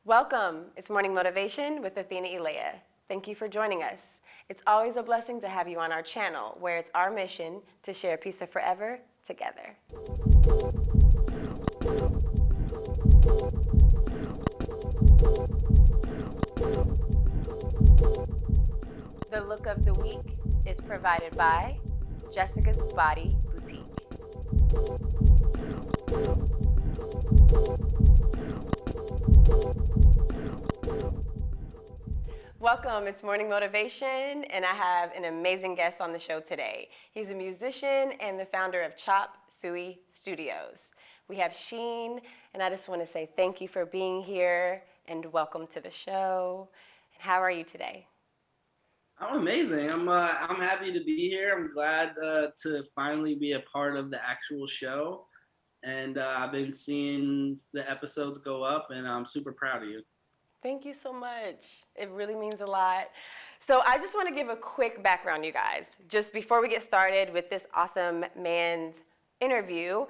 Welcome. It's Morning Motivation with AthinaElaiya. Thank you for joining us. It's always a blessing to have you on our channel, where it's our mission to share a piece of forever together. The look of the week is provided by Jessica's Body Boutique. Welcome, it's Morning Motivation, and I have an amazing guest on the show today. He's a musician and the founder of Chop Suey Studios. We have Cheen, and I just want to say thank you for being here and welcome to the show. And how are you today? I'm amazing. I'm happy to be here. I'm glad to finally be a part of the actual show, and I've been seeing the episodes go up, and I'm super proud of you. Thank you so much. It really means a lot. So I just want to give a quick background, you guys, just before we get started with this awesome man's interview.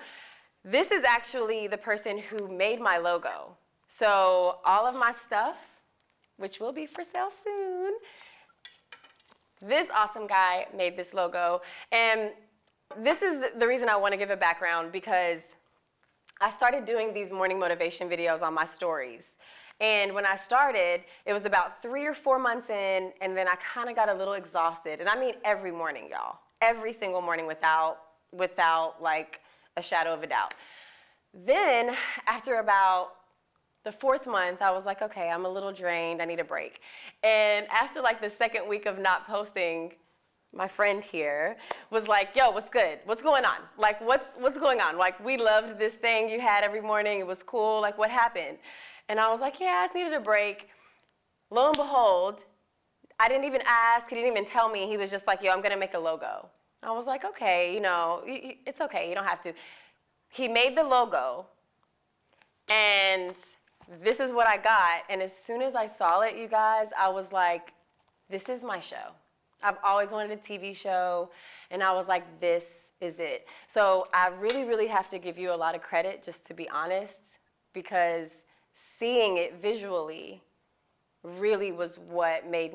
This is actually the person who made my logo. So all of my stuff, which will be for sale soon, this awesome guy made this logo. And this is the reason I want to give a background, because I started doing these morning motivation videos on my stories. And when I started, it was about 3 or 4 months in, and then I kind of got a little exhausted. And I mean every morning, y'all. Every single morning without like a shadow of a doubt. Then after about the 4th month, I was like, okay, I'm a little drained. I need a break. And after like the 2nd week of not posting, my friend here was like, yo, what's good? What's going on? Like, what's going on? Like, we loved this thing you had every morning. It was cool. Like, what happened? And I was like, yeah, I just needed a break. Lo and behold, I didn't even ask. He didn't even tell me. He was just like, yo, I'm going to make a logo. I was like, okay, it's okay. You don't have to. He made the logo, and this is what I got. And as soon as I saw it, you guys, I was like, this is my show. I've always wanted a TV show, and I was like, this is it. So I really, really have to give you a lot of credit, just to be honest, because seeing it visually really was what made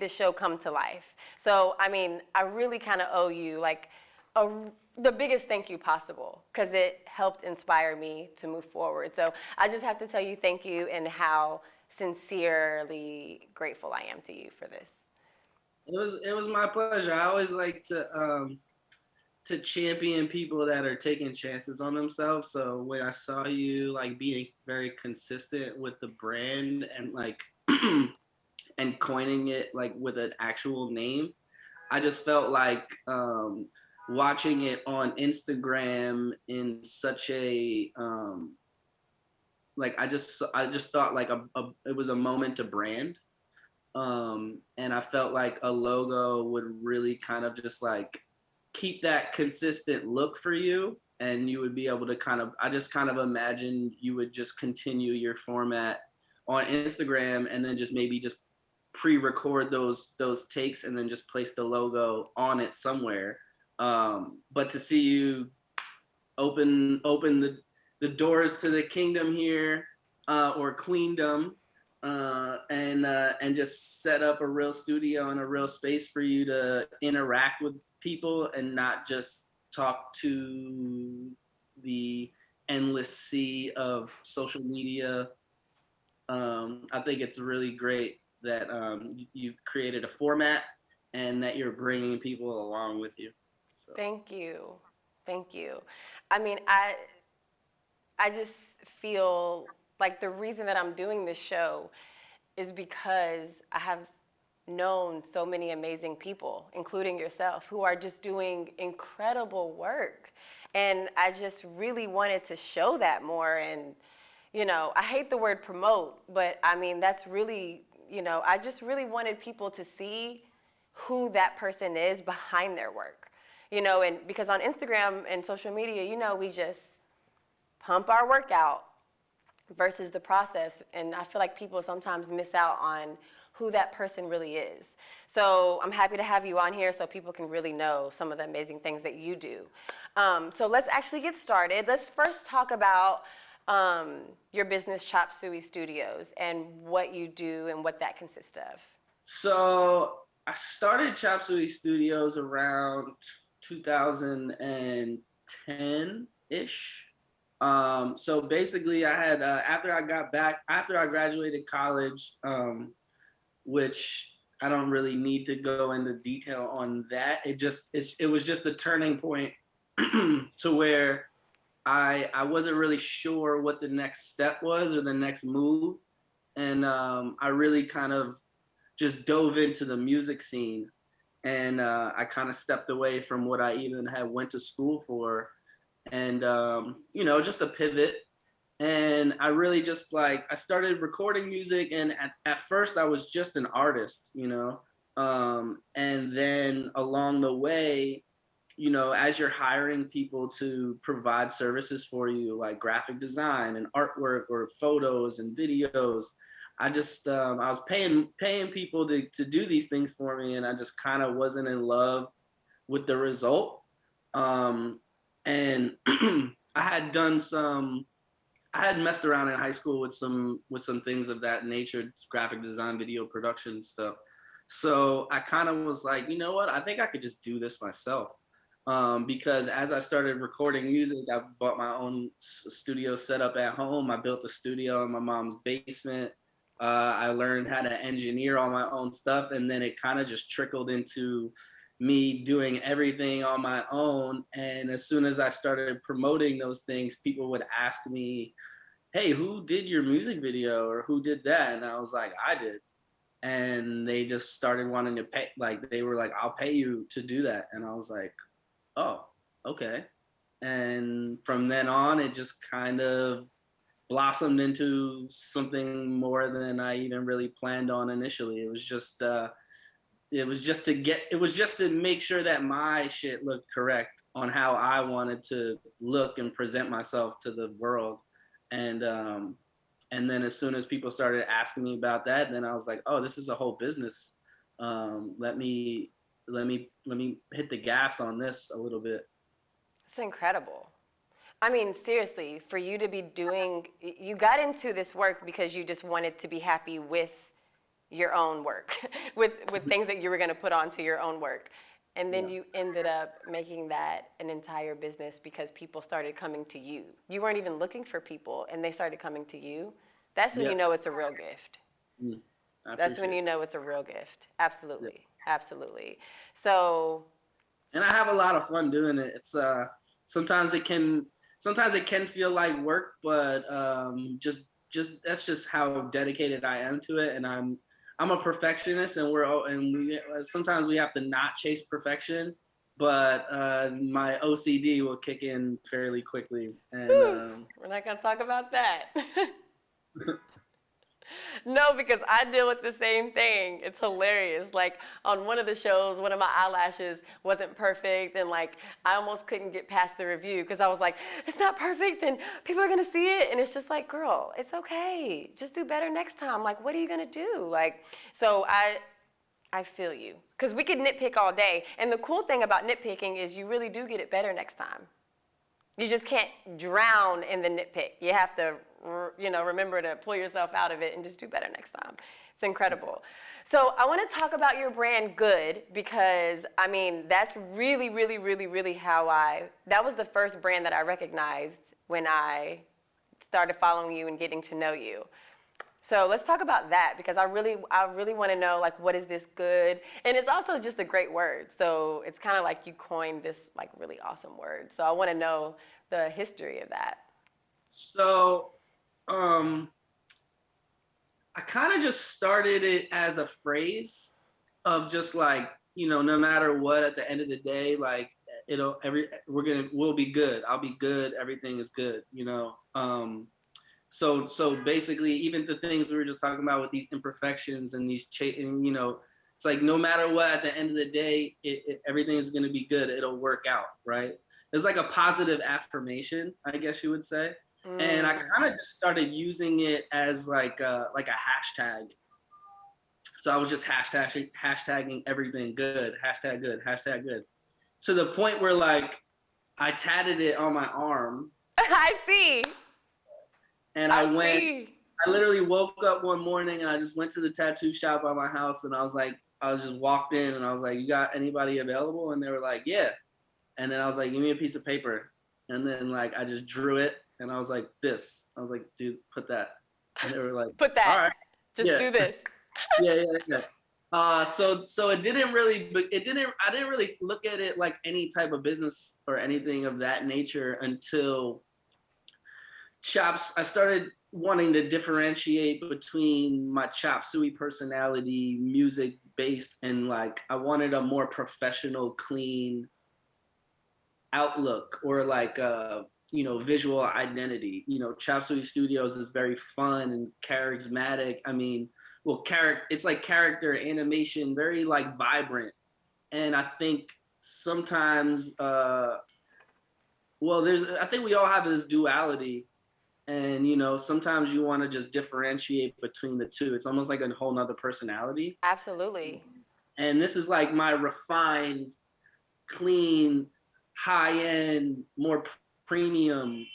this show come to life. So, I mean, I really kind of owe you like the biggest thank you possible, because it helped inspire me to move forward. So I just have to tell you thank you, and how sincerely grateful I am to you for this. It was my pleasure. I always like to champion people that are taking chances on themselves. So when I saw you like being very consistent with the brand and like and coining it like with an actual name, I just felt like watching it on Instagram in such a like I just thought like it was a moment to brand. And I felt like a logo would really kind of just like keep that consistent look for you, and you would be able to I just kind of imagined you would just continue your format on Instagram, and then just maybe just pre-record those takes and then just place the logo on it somewhere. But to see you open the doors to the kingdom here, or queendom, and just set up a real studio and a real space for you to interact with people and not just talk to the endless sea of social media. I think it's really great that you've created a format and that you're bringing people along with you. So. Thank you. I mean, I just feel like the reason that I'm doing this show is because I have known so many amazing people, including yourself, who are just doing incredible work. And I just really wanted to show that more. And, I hate the word promote, but I mean, that's really, I just really wanted people to see who that person is behind their work. And because on Instagram and social media, we just pump our work out versus the process. And I feel like people sometimes miss out on who that person really is. So I'm happy to have you on here so people can really know some of the amazing things that you do. So let's actually get started. Let's first talk about your business, Chop Suey Studios, and what you do and what that consists of. So I started Chop Suey Studios around 2010-ish. So basically, I had after I graduated college, which I don't really need to go into detail on that. It was just a turning point to where I wasn't really sure what the next step was or the next move, and I really kind of just dove into the music scene, and I kind of stepped away from what I even had went to school for, and just a pivot. And I really just I started recording music, and at first I was just an artist, and then along the way, as you're hiring people to provide services for you, like graphic design and artwork or photos and videos, I was paying people to do these things for me, and I just kind of wasn't in love with the result. And I had done I had messed around in high school with some things of that nature, graphic design, video production stuff. So I kind of was like, you know what? I think I could just do this myself. Because as I started recording music, I bought my own studio set up at home. I built a studio in my mom's basement. I learned how to engineer all my own stuff, and then it kind of just trickled into me doing everything on my own. And as soon as I started promoting those things, people would ask me, hey, who did your music video, or who did that? And I was like, I did. And they just started wanting to pay, they were like, I'll pay you to do that. And I was like, oh, okay. And from then on, it just kind of blossomed into something more than I even really planned on initially. It was just to make sure that my shit looked correct on how I wanted to look and present myself to the world. And then as soon as people started asking me about that, then I was like, oh, this is a whole business. Let me hit the gas on this a little bit. It's incredible. I mean, seriously, for you to be you got into this work because you just wanted to be happy with your own work, with things that you were going to put onto your own work. And then you ended up making that an entire business because people started coming to you. You weren't even looking for people, and they started coming to you. That's when you know it's a real gift. That's when you know it's a real gift. Absolutely. Absolutely. So. And I have a lot of fun doing it. It's sometimes it can feel like work, but just that's just how dedicated I am to it. And I'm a perfectionist, and sometimes we have to not chase perfection, but my OCD will kick in fairly quickly. And we're not gonna talk about that. No, because I deal with the same thing. It's hilarious. Like on one of the shows, one of my eyelashes wasn't perfect, and I almost couldn't get past the review because I was like, it's not perfect and people are gonna see it. And it's just like, girl, it's okay. Just do better next time. Like, what are you gonna do? So I feel you. Because we could nitpick all day. And the cool thing about nitpicking is you really do get it better next time. You just can't drown in the nitpick. You have to, remember to pull yourself out of it and just do better next time. It's incredible. So I want to talk about your brand, Good, because, that's really, really, really, really that was the first brand that I recognized when I started following you and getting to know you. So let's talk about that, because I really want to know, what is this good? And it's also just a great word. So it's kind of like you coined this, really awesome word. So I want to know the history of that. So I kind of just started it as a phrase of just no matter what, at the end of the day, we'll be good. I'll be good. Everything is good, So basically, even the things we were just talking about with these imperfections and these, it's no matter what, at the end of the day, everything is going to be good. It'll work out, right? It's like a positive affirmation, I guess you would say. And I kind of just started using it as like a hashtag. So I was just hashtagging everything good, hashtag good, hashtag good, to the point where I tatted it on my arm. I see. And I see. I literally woke up one morning and I just went to the tattoo shop by my house and I was just walked in and I was like, you got anybody available? And they were like, yeah. And then I was like, give me a piece of paper. And then like I just drew it and I was like, this. I was like, dude, put that. And they were like, Put all that. right, Just yeah, do this. yeah. So it didn't really, I didn't really look at it like any type of business or anything of that nature until chops. I started wanting to differentiate between my chop suey personality, music based, and like I wanted a more professional, clean outlook or like visual identity. Chop Suey Studios is very fun and charismatic. I mean, well, it's like character animation, very like vibrant. And I think sometimes, I think we all have this duality, and sometimes you want to just differentiate between the two. It's almost like a whole nother personality. Absolutely. And this is like my refined, clean, high-end, more premium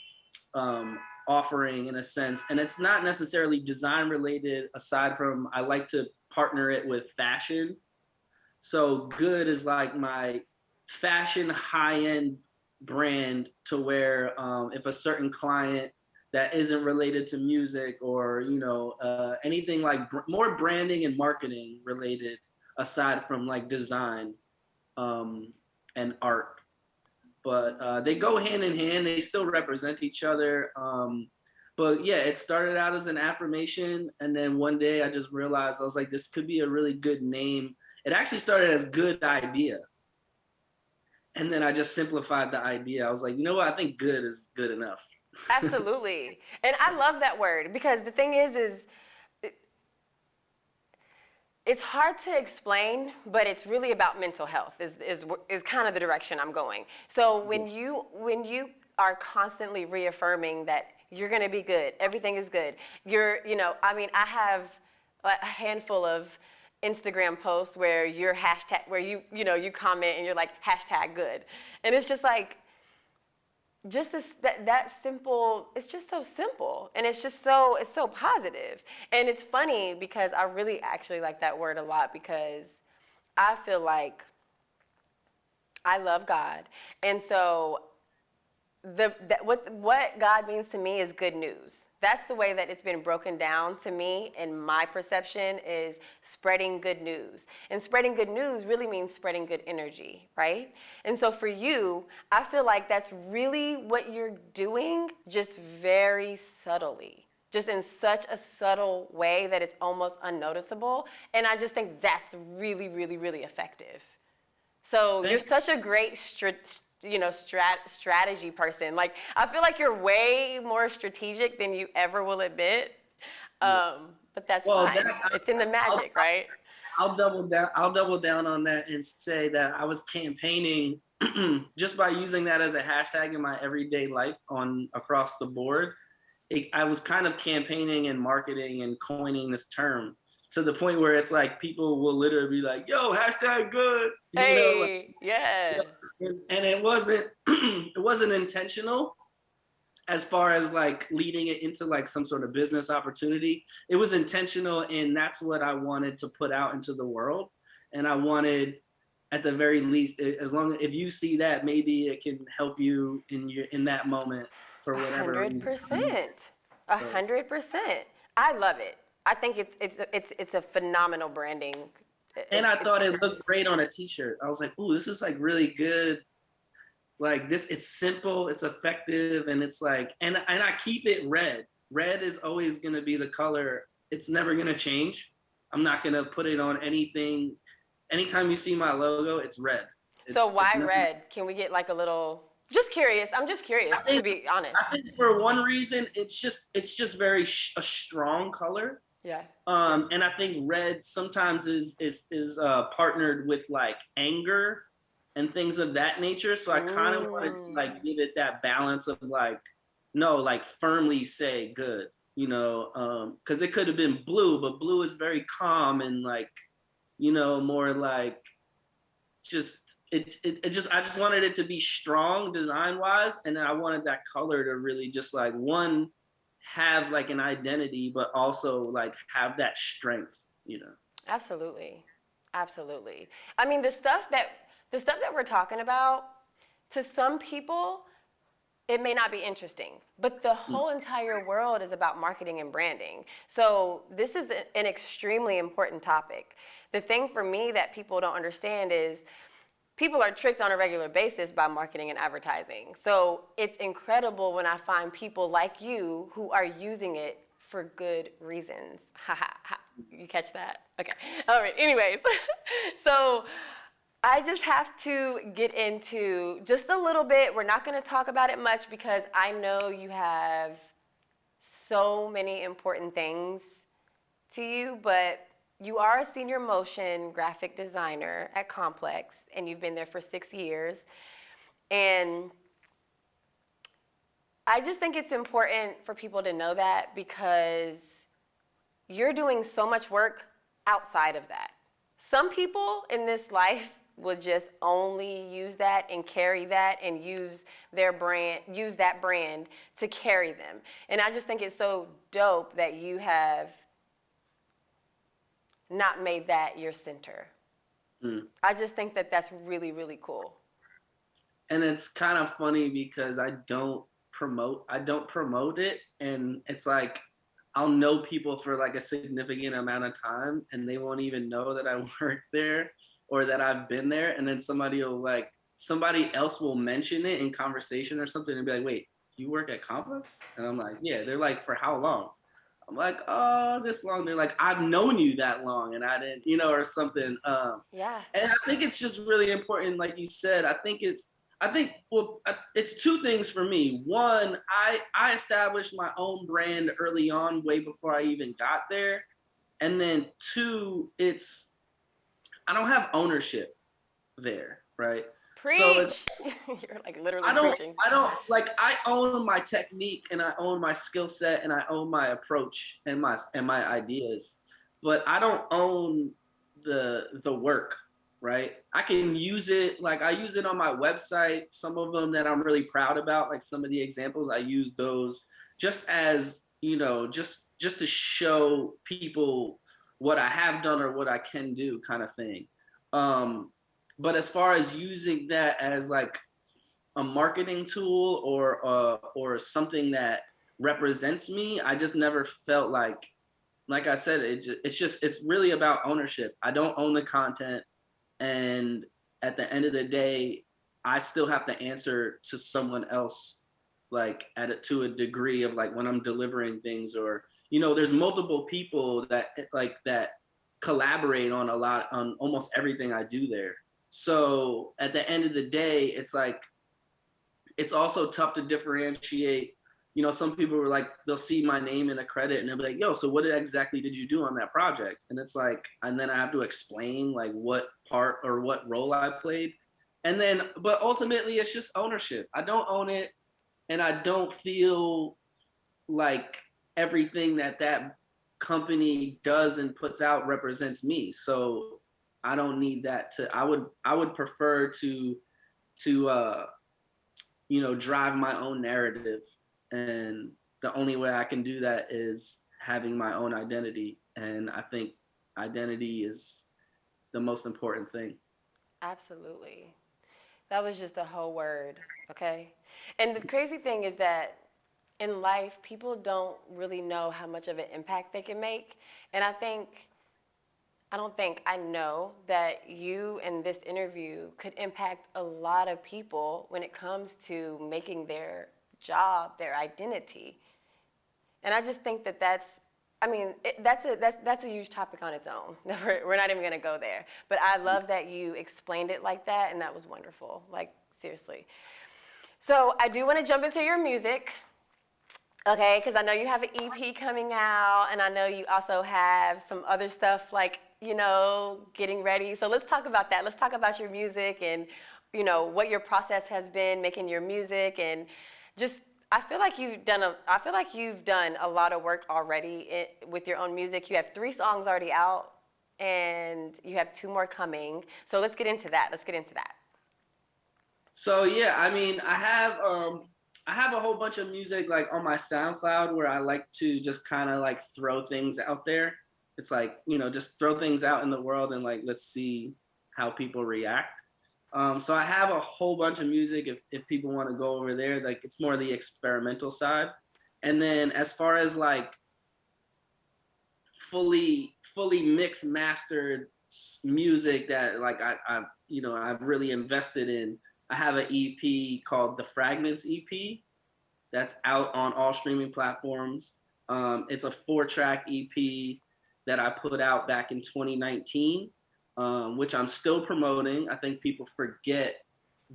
offering in a sense. And it's not necessarily design related aside from I like to partner it with fashion. So Good is like my fashion high-end brand to where if a certain client that isn't related to music or anything like more branding and marketing related aside from like design and art, but they go hand in hand. They still represent each other. But yeah, it started out as an affirmation, and then one day I just realized I was like, this could be a really good name. It actually started as Good Idea, and then I just simplified the idea. I was like, you know what? I think good is good enough. Absolutely. And I love that word because the thing is it's hard to explain, but it's really about mental health is kind of the direction I'm going. So when you are constantly reaffirming that you're going to be good, everything is good. I have a handful of Instagram posts where you're hashtag where you comment and you're like hashtag good, and it's just like just that simple. It's just so simple, and it's so positive. And it's funny because I really actually like that word a lot because I feel like I love God, and so what God means to me is good news. That's the way that it's been broken down to me, and my perception is spreading good news. And spreading good news really means spreading good energy, right? And so for you, I feel like that's really what you're doing, just very subtly, just in such a subtle way that it's almost unnoticeable. And I just think that's really, really, really effective. So you're such a great strategy person. Like I feel like you're way more strategic than you ever will admit. But that's fine. It's in the magic, right? I'll double down. I'll double down on that and say that I was campaigning just by using that as a hashtag in my everyday life on across the board. I was kind of campaigning and marketing and coining this term to the point where it's like people will literally be like, "Yo, hashtag good," Hey, yeah. and it wasn't it wasn't intentional as far as like leading it into like some sort of business opportunity. It was intentional, and that's what I wanted to put out into the world. And I wanted, at the very least, as long as if you see that, maybe it can help you in that moment for whatever reason. 100%. 100%. I love it. I think it's a phenomenal branding. And I thought it looked great on a T-shirt. I was like, "Ooh, this is like really good. Like this, it's simple, it's effective, and it's like, and I keep it red. Red is always gonna be the color. It's never gonna change. I'm not gonna put it on anything. Anytime you see my logo, it's red. So why red? Can we get like a little? Just curious. I'm just curious to be honest. I think for one reason, it's just very a strong color. Yeah. And I think red sometimes is partnered with like anger and things of that nature. So I kind of wanted to like give it that balance of like, no, like firmly say good, because it could have been blue, but blue is very calm and like, more like just I just wanted it to be strong design wise, and then I wanted that color to really just like one have like an identity, but also like have that strength, you know. Absolutely. Absolutely. I mean, the stuff that we're talking about, to some people, it may not be interesting, but the Mm. whole entire world is about marketing and branding. So this is an extremely important topic. The thing for me that people don't understand is people are tricked on a regular basis by marketing and advertising. So it's incredible when I find people like you who are using it for good reasons. Ha ha ha. You catch that? Okay. All right. Anyways, so I just have to get into just a little bit. We're not going to talk about it much because I know you have so many important things to you, but you are a senior motion graphic designer at Complex, and you've been there for 6 years. And I just think it's important for people to know that because you're doing so much work outside of that. Some people in this life will just only use that and carry that and use that brand to carry them. And I just think it's so dope that you have not made that your center. Mm. I just think that that's really, really cool. And it's kind of funny because I don't promote it, and it's like I'll know people for like a significant amount of time and they won't even know that I work there or that I've been there, and then somebody else will mention it in conversation or something and be like, "Wait, you work at Complex?" And I'm like, "Yeah." They're like, "For how long?" I'm like, "Oh, this long." They're like, "I've known you that long and I didn't," or something. Yeah. And I think it's just really important, like you said. It's two things for me. One, I established my own brand early on, way before I even got there. And then two, it's I don't have ownership there, right? So it's Preach. You're like literally I don't preaching. I don't like I own my technique and I own my skill set and I own my approach and my ideas, but I don't own the work, right? I can use it, like I use it on my website, some of them that I'm really proud about, like some of the examples I use those just as, just to show people what I have done or what I can do kind of thing. Um but as far as using that as like a marketing tool or something that represents me, I just never felt like I said, it's really about ownership. I don't own the content, and at the end of the day, I still have to answer to someone else, like to a degree of like when I'm delivering things, or there's multiple people that collaborate on almost everything I do there. So at the end of the day, it's like it's also tough to differentiate. Some people were like, they'll see my name in a credit and they'll be like, "Yo, so what exactly did you do on that project?" And it's like, and then I have to explain like what part or what role I played. But ultimately, it's just ownership. I don't own it, and I don't feel like everything that company does and puts out represents me. So I don't need that to. I would prefer to drive my own narrative. And the only way I can do that is having my own identity. And I think identity is the most important thing. Absolutely. That was just a whole word, okay? And the crazy thing is that in life, people don't really know how much of an impact they can make. And I don't think I know that you and this interview could impact a lot of people when it comes to making their job their identity. And I just think that I mean, that's a huge topic on its own. We're not even going to go there. But I love that you explained it like that, and that was wonderful. Like, seriously. So I do want to jump into your music, okay? Because I know you have an EP coming out, and I know you also have some other stuff like, getting ready. So let's talk about that. Let's talk about your music and, what your process has been making your music, and just I feel like you've done a lot of work already with your own music. You have 3 songs already out, and you have 2 more coming. So let's get into that. Let's get into that. So yeah, I mean, I have I have a whole bunch of music like on my SoundCloud where I like to just kind of like throw things out there. It's like, just throw things out in the world and like let's see how people react. So I have a whole bunch of music if people want to go over there. Like it's more the experimental side. And then as far as like fully mixed mastered music that like I've really invested in. I have an EP called the Fragments EP that's out on all streaming platforms. It's a 4-track EP that I put out back in 2019, which I'm still promoting. I think people forget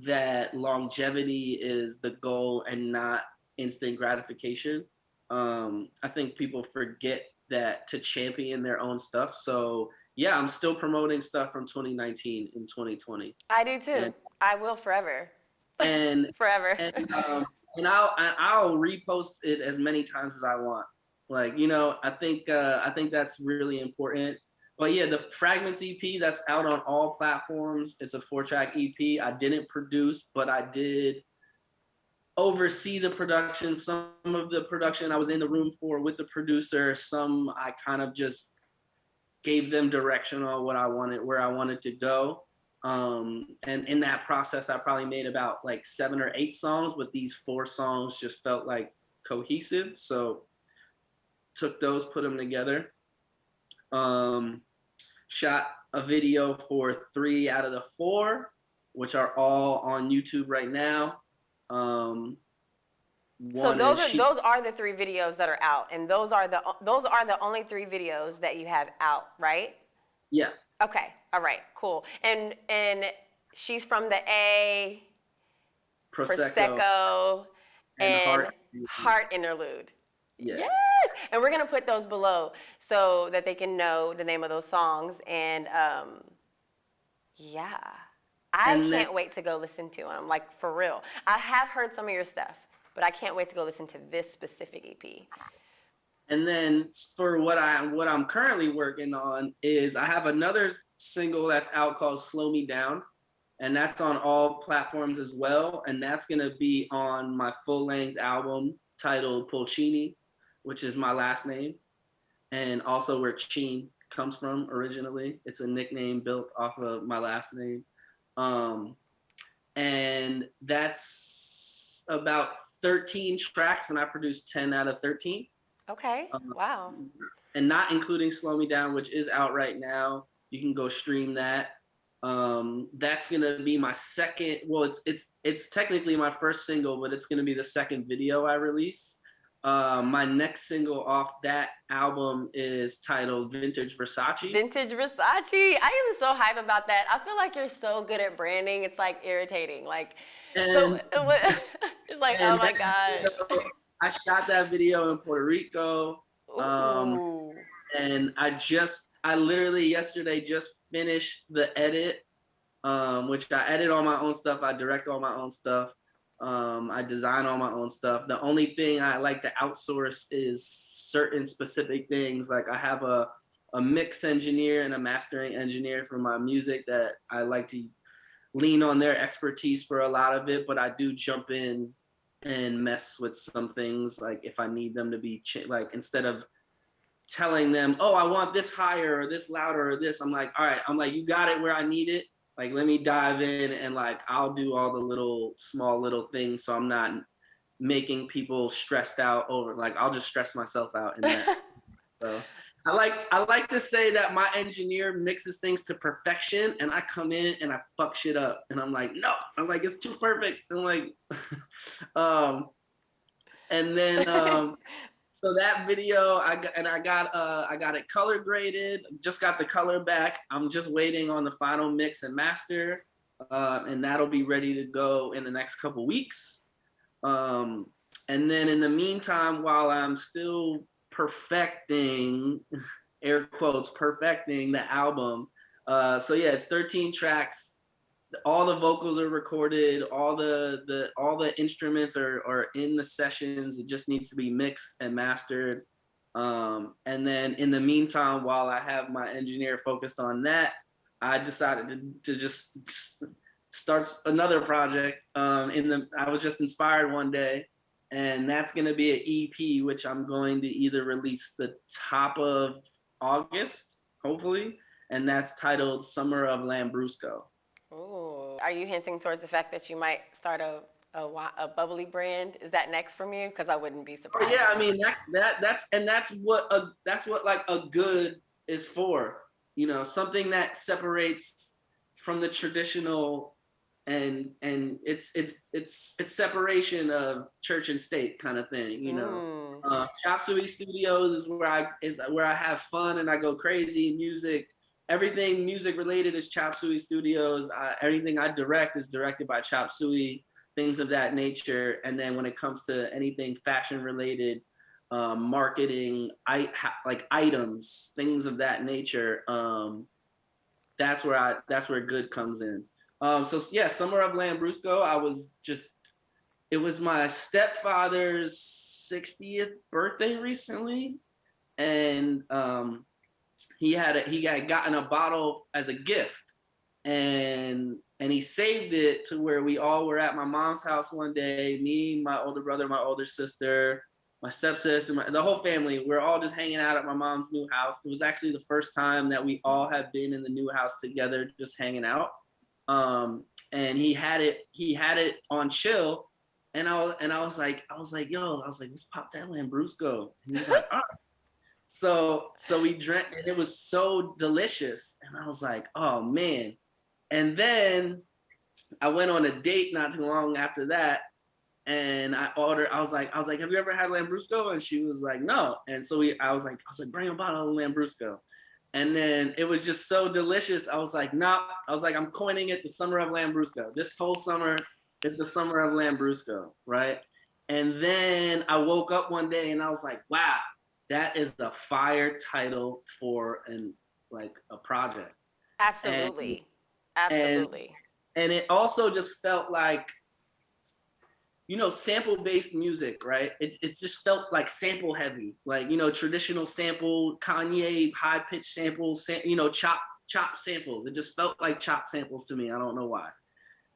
that longevity is the goal and not instant gratification. I think people forget that to champion their own stuff. So yeah, I'm still promoting stuff from 2019 in 2020. I do too. And I will forever. and Forever. and I'll repost it as many times as I want. Like I think that's really important. But yeah, the Fragments EP that's out on all platforms. It's a 4-track EP. I didn't produce, but I did oversee the production. Some of the production I was in the room for with the producer. Some I kind of just gave them direction on what I wanted, where I wanted to go. And in that process, I probably made about like 7 or 8 songs, but these 4 songs just felt like cohesive. So took those, put them together. Shot a video for 3 out of the 4, which are all on YouTube right now. So those are the 3 videos that are out, and those are the only 3 videos that you have out, right? Yeah. Okay. All right. Cool. And she's from the A, Prosecco and Heart Interlude. Yeah. Yes. And we're gonna put those below so that they can know the name of those songs. And yeah, I can't wait to go listen to them. Like for real. I have heard some of your stuff, but I can't wait to go listen to this specific EP. And then for what I'm currently working on is I have another single that's out called Slow Me Down, and that's on all platforms as well, and that's going to be on my full-length album titled Pulcini, which is my last name, and also where Cheen comes from originally. It's a nickname built off of my last name. And that's about 13 tracks, and I produced 10 out of 13. Okay. Wow. And not including Slow Me Down, which is out right now. You can go stream that. That's gonna be my second. Well, it's technically my first single, but it's gonna be the second video I release. My next single off that album is titled Vintage Versace. Vintage Versace. I am so hype about that. I feel like you're so good at branding. It's like irritating. Like, so it's like, oh my gosh. I shot that video in Puerto Rico. And I literally yesterday just finished the edit, which I edit all my own stuff. I direct all my own stuff. I design all my own stuff. The only thing I like to outsource is certain specific things. Like I have a mix engineer and a mastering engineer for my music that I like to lean on their expertise for a lot of it, but I do jump in and mess with some things, like if I need them to be like instead of telling them, oh, I want this higher or this louder or this, I'm like, all right, you got it where I need it. Like, let me dive in and like I'll do all the small little things, so I'm not making people stressed out over. Like, I'll just stress myself out in that. So I like to say that my engineer mixes things to perfection, and I come in and I fuck shit up, and I'm like, no, I'm like, it's too perfect. I'm like, and then so that video I got it color graded. Just got the color back. I'm just waiting on the final mix and master, and that'll be ready to go in the next couple weeks. And then in the meantime, while I'm still perfecting, air quotes, perfecting the album. So yeah, it's 13 tracks. All the vocals are recorded. All the instruments are in the sessions. It just needs to be mixed and mastered. And then in the meantime, while I have my engineer focused on that, I decided to just start another project. I was just inspired one day. and that's going to be an EP, which I'm going to either release the top of August, hopefully, and that's titled Summer of Lambrusco. Ooh. Are you hinting towards the fact that you might start a bubbly brand? Is that next from you? Because I wouldn't be Oh surprised. yeah, I mean that's what like a good is for. Something that separates from the traditional, and it's separation of church and state kind of thing. Mm. Chop Suey Studios is where I have fun and I go crazy. Everything music related is Chop Suey Studios. Everything I direct is directed by Chop Suey, things of that nature. And then when it comes to anything fashion related, marketing, like items, things of that nature, that's where good comes in. So yeah, Summer of Lambrusco. It was my stepfather's 60th birthday recently, and he had gotten a bottle as a gift, and he saved it to where we all were at my mom's house one day. Me, my older brother, my older sister, my stepsister, the whole family. We're all just hanging out at my mom's new house. It was actually the first time that we all had been in the new house together, just hanging out. And he had it on chill, and I was like, let's pop that Lambrusco. And he was like, all right. So we drank, and it was so delicious, and I was like, oh man. And then I went on a date not too long after that, and I was like, have you ever had Lambrusco? And she was like, no. And so I was like, bring a bottle of Lambrusco. And then it was just so delicious. I was like, nah. I was like, I'm coining it the Summer of Lambrusco. This whole summer is the Summer of Lambrusco, right? And then I woke up one day and I was like, wow, that is the fire title for a project. And Absolutely. and Absolutely. and it also just felt like, sample-based music, right? It just felt like sample heavy, like, traditional sample, Kanye high-pitched samples, chop samples. It just felt like chop samples to me. I don't know why.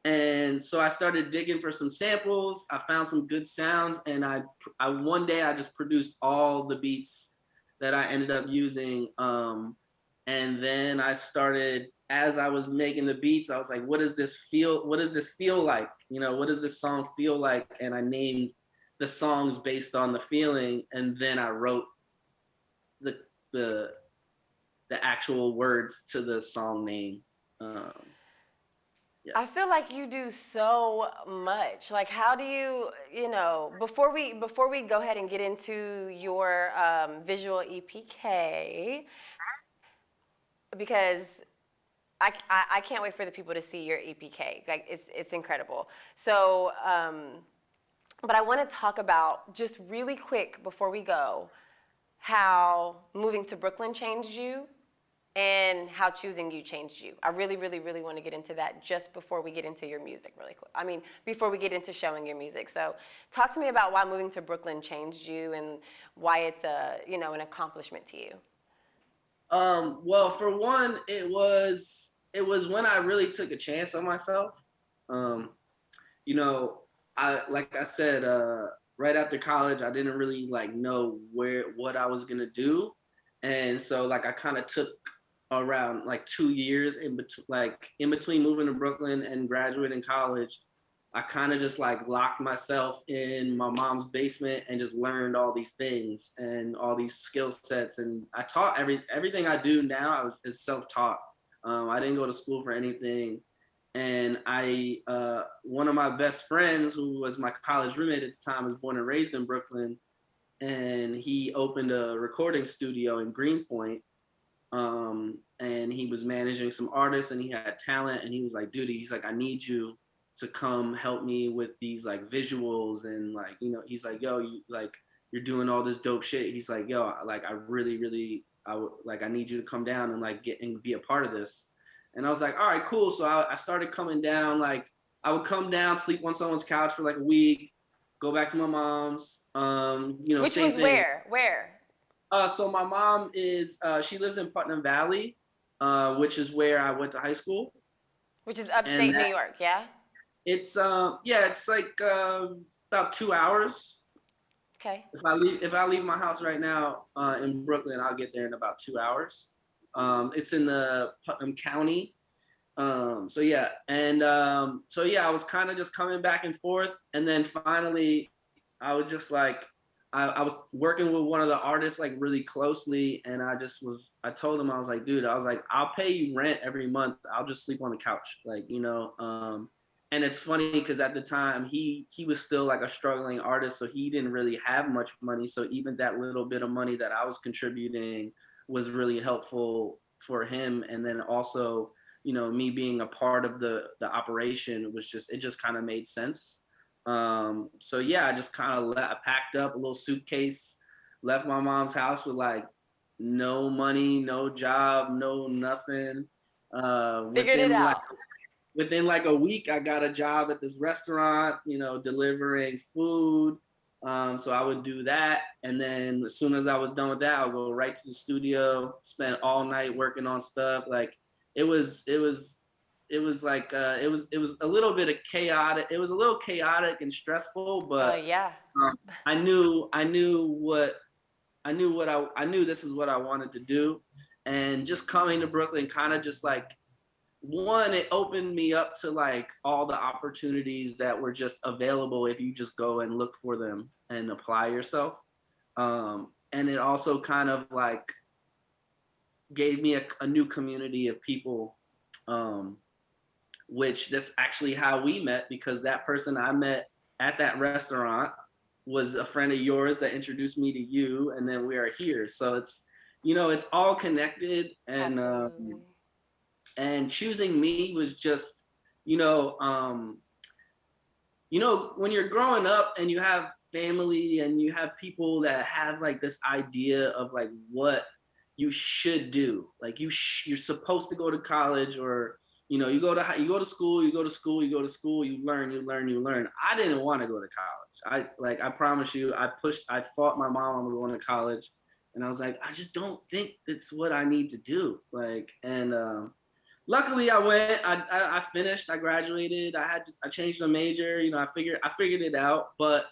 And so I started digging for some samples. I found some good sounds, and I one day I just produced all the beats that I ended up using. And then I started, as I was making the beats, I was like, what does this feel? What does this feel like? What does this song feel like? And I named the songs based on the feeling, and then I wrote the the the actual words to the song name. Um, yeah. I feel like you do so much. Like, how do you, before we go ahead and get into your visual EPK, because I can't wait for the people to see your EPK. Like, it's incredible. So, but I want to talk about just really quick before we go how moving to Brooklyn changed you and how choosing you changed you. I really, really, really want to get into that just before we get into your music really quick. I mean, before we get into showing your music. So talk to me about why moving to Brooklyn changed you and why it's an accomplishment to you. Well, for one, it was when I really took a chance on myself. Um, you know, like I said, right after college, I didn't really like know what I was gonna do, and so like I kind of took around like 2 years in between moving to Brooklyn and graduating college. I kind of just like locked myself in my mom's basement and just learned all these things and all these skill sets. And I taught everything I do now is self-taught. I didn't go to school for anything. And one of my best friends, who was my college roommate at the time, was born and raised in Brooklyn, and he opened a recording studio in Greenpoint. And he was managing some artists, and he had talent, and he was like, dude, he's like, I need you to come help me with these like visuals, and like, he's like, yo, you're doing all this dope shit. He's like, yo, like I really, really, I need you to come down and like get and be a part of this. And I was like, all right, cool. So I started coming down. Like I would come down, sleep on someone's couch for like a week, go back to my mom's. Which Same was thing. where? So my mom she lives in Putnam Valley, which is where I went to high school. Which is upstate New York, yeah? It's like about 2 hours. Okay. If I leave my house right now in Brooklyn, I'll get there in about 2 hours. It's in the Putnam County. I was kind of just coming back and forth, and then finally, I was just like, I was working with one of the artists like really closely, and I told him, I was like, dude, I was like, I'll pay you rent every month. I'll just sleep on the couch, like, and it's funny because at the time he was still like a struggling artist, so he didn't really have much money. So even that little bit of money that I was contributing was really helpful for him, and then also me being a part of the operation was just kind of made sense. I just kind of I packed up a little suitcase, left my mom's house with like no money, no job, no nothing. Uh, Figured it within like out. within like a week, I got a job at this restaurant, delivering food. So I would do that, and then as soon as I was done with that, I'll go right to the studio, spend all night working on stuff. Like it was, it was, it was a little bit of chaotic. It was a little chaotic and stressful, but Yeah. I knew this is what I wanted to do, and just coming to Brooklyn kind of just like one, it opened me up to like all the opportunities that were just available if you just go and look for them and apply yourself. And it also kind of like gave me a new community of people, um, which that's actually how we met because that person I met at that restaurant was a friend of yours that introduced me to you, and then we are here. So it's all connected, Absolutely. and choosing me was just, you know, um, when you're growing up and you have family and you have people that have like this idea of like what you should do, like you're supposed to go to college or you go to school, you learn, I didn't want to go to college. I promise you, I fought my mom on going to college, and I was like, I just don't think it's what I need to do. Like, and luckily I went. I finished. I graduated. I changed the major. I figured it out. But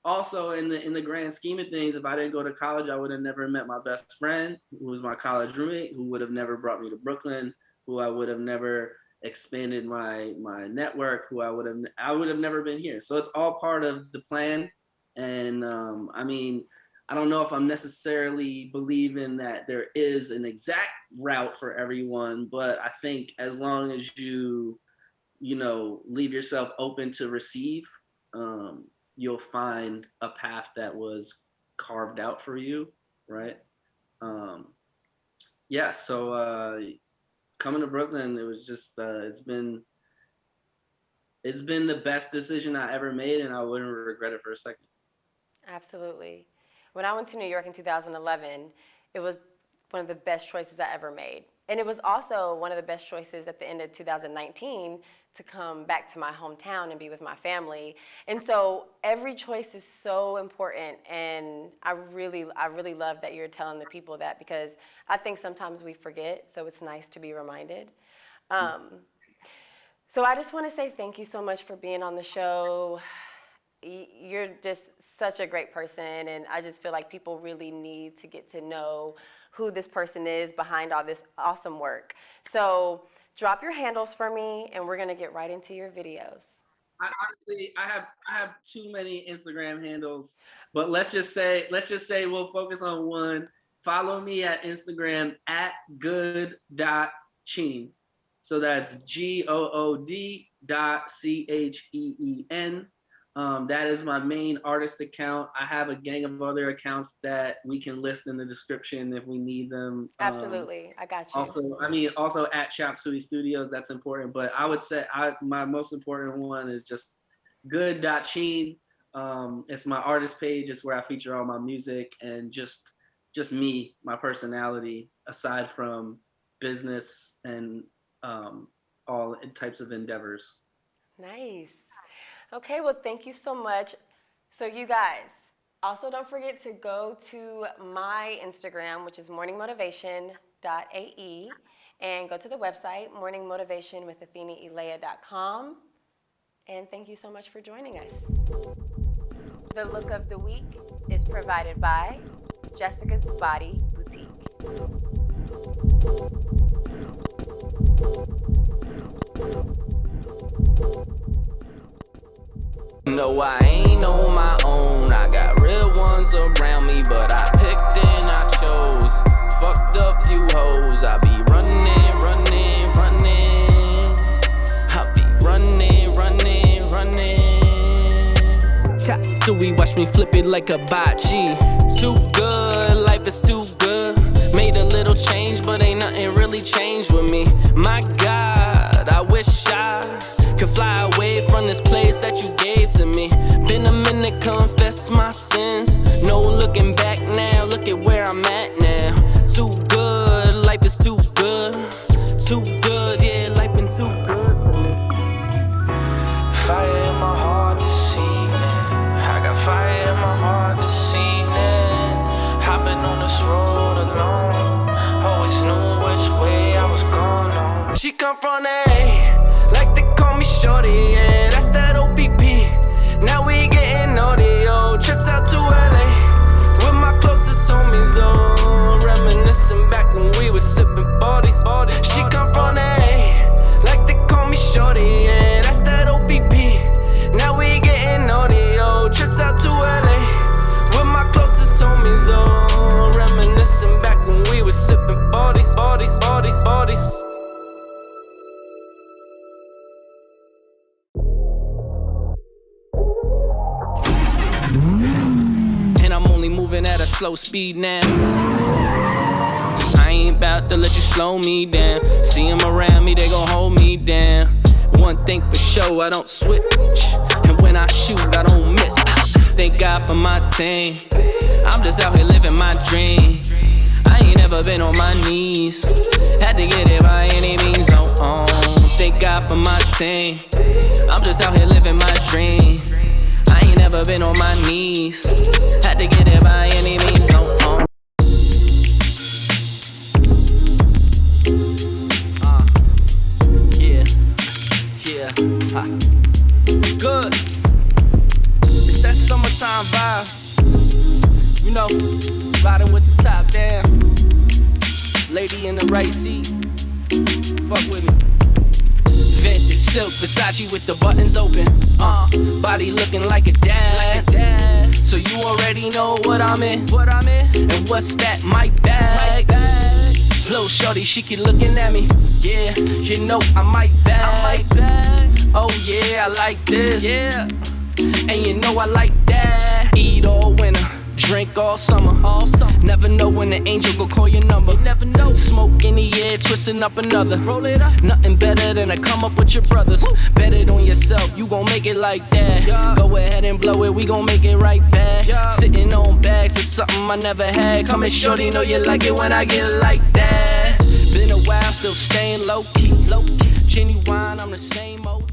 also in the grand scheme of things, if I didn't go to college, I would have never met my best friend, who was my college roommate, who would have never brought me to Brooklyn, who I would have never expanded my network, who I would have never been here. So it's all part of the plan. And I mean, I don't know if I'm necessarily believing that there is an exact route for everyone, but I think as long as leave yourself open to receive, you'll find a path that was carved out for you, right? Um, yeah, so coming to Brooklyn, it was just it's been the best decision I ever made, and I wouldn't regret it for a second. Absolutely. When I went to New York in 2011, it was one of the best choices I ever made. And it was also one of the best choices at the end of 2019 to come back to my hometown and be with my family. And so every choice is so important, and I really love that you're telling the people that because I think sometimes we forget, so it's nice to be reminded. Um, so I just want to say thank you so much for being on the show. You're just such a great person, and I just feel like people really need to get to know who this person is behind all this awesome work. So drop your handles for me, and we're gonna get right into your videos. I have too many Instagram handles, but let's just say we'll focus on one. Follow me at Instagram at good.cheen. So that's GOOD.CHEEN. That is my main artist account. I have a gang of other accounts that we can list in the description if we need them. Absolutely, I got you. Also at Chop Suey Studios, that's important. But I would say my most important one is just good.cheen. It's my artist page. It's where I feature all my music and just me, my personality, aside from business and all types of endeavors. Nice. Okay, well, thank you so much. So, you guys, also don't forget to go to my Instagram, which is morningmotivation.ae, and go to the website, morningmotivationwithathinaelaiya.com. And thank you so much for joining us. The look of the week is provided by Jessica's Body Boutique. No, I ain't on my own. I got real ones around me, but I picked and I chose. Fucked up you hoes. I be running. I be running. So we watch me flip it like a bocce. Too good, life is too good. Made a little change, but ain't nothing really changed with me. My God, I wish I could fly away from this place that you gave to me. Been a minute, confess my sins. No looking back now, look at where I'm at now. Too good, life is too good. Too good, yeah, life been too good to me. Fire in my heart this evening. I got fire in my heart this evening. Hopping on this road alone. Always knew which way I was going on. She come from A, like they call me shorty, yeah, that's that OPP. Now we getting audio, trips out to LA with my closest homies, oh, reminiscing back when we was sipping 40s. She come from A, like they call me shorty, yeah, that's that OPP. Now we getting audio, trips out to LA with my closest homies, oh, reminiscing back when we was sipping 40s. And I'm only moving at a slow speed now. I ain't about to let you slow me down. See 'em around me, they gon' hold me down. One thing for sure, I don't switch. And when I shoot, I don't miss. Thank God for my team. I'm just out here living my dream. I ain't never been on my knees. Had to get it by any means. Thank God for my team. I'm just out here living my dream. I ain't never been on my knees. Had to get it by any means. Yeah. Good. It's that summertime vibe. You know, riding with the top down. Lady in the right seat. Fuck with me. Vintage silk, Versace with the buttons open. Body looking like a dad. So you already know what I'm in. And what's that? My bag. Little shorty, she keep looking at me. Yeah, you know I might bag. Oh yeah, I like this. Yeah, and you know I like that. Eat all winter, drink all summer. Never know when the angel gon' call your number. Never know. Smoke in the air, twisting up another. Roll it up. Nothing better than to come up with your brothers. Woo. Bet it on yourself, you gon' make it like that. Yeah. Go ahead and blow it, we gon' make it right back. Yeah. Sitting on bags is something I never had. Come and shorty, know you like it when I get like that. Been a while, still staying low key. Genuine, I'm the same old.